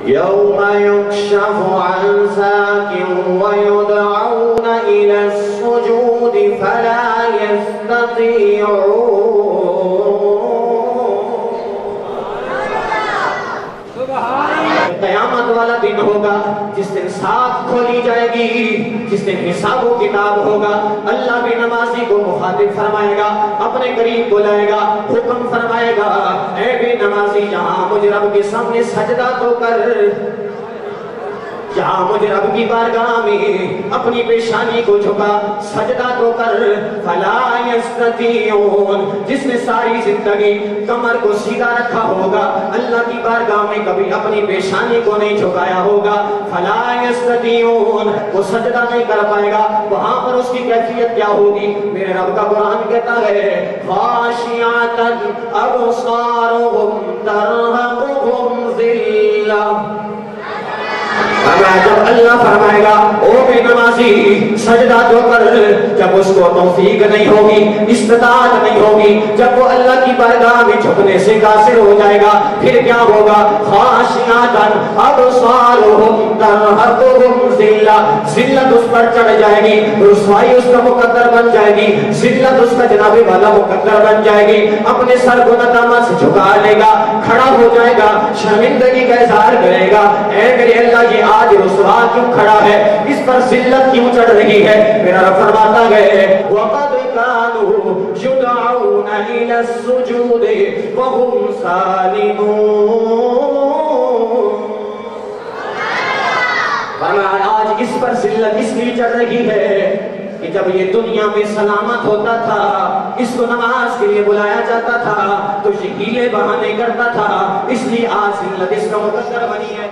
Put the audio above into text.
يوم يكشف عن ساق ويدعون إلى السجود فلا يستطيعون. قیامت والا دن ہوگا جس دن صاف کھولی جائے گی، جس دن حساب و کتاب ہوگا. اللہ بھی نمازی کو مخاطب فرمائے گا، اپنے قریب بلائے گا، حکم فرمائے گا، اے بھی نمازی جہاں مجھ رب کے سامنے سجدہ تو کر، جہاں مجھ رب کی بارگاہ میں اپنی پیشانی کو جھکا، سجدہ تو کر. فلا یستطیعون، جس نے ساری زندگی کمر کو سیدھا رکھا ہوگا، اللہ کی بارگاہ میں کبھی اپنی پیشانی کو نہیں جھکایا ہوگا، فلا یستطیعون، وہ سجدہ نہیں کر پائے گا. وہاں پر اس کی کیفیت کیا ہوگی؟ میرے رب کا قرآن کہتا ہے خاشعۃ ابصارہم ترہقہم ذلہ. جب اللہ فرمائے گا او بے نمازی سجدہ تو کر، جب اس کو توفیق نہیں ہوگی، استطاعت نہیں ہوگی، جب وہ اللہ کی بارگاہ میں جھکنے سے قاصر ہو جائے گا، پھر کیا ہوگا؟ خاشعۃ ابصارہم ترہقہم ذلہ، ذلت اس پر چڑھ جائے گی، رسوائی اس کا مقدر بن جائے گی، ذلت اس کا جناب والا مقدر بن جائے گی. اپنے سر کو ندامت سے جھکا لے گا، کھڑا ہو جائے گا، شرمندگی کا اظہار کرے گا، اے میرے اللہ یہ آج رسوا کیوں کھڑا ہے، اس پر ذلت کیوں چڑھ رہی ہے؟ میرا رب فرماتا ہے وَقَدْ كَانُوا يُدْعَوْنَ إِلَى السُّجُودِ وَهُمْ سَالِمُونَ. فرمایا آج اس پر ذلت اس لیے چڑھ رہی ہے کہ جب یہ دنیا میں سلامت ہوتا تھا، اس کو نماز کے لیے بلایا جاتا تھا تو یہ ہیلے بہانے کرتا تھا، اس لیے آج ذلت اس کا مقدر بنی ہے.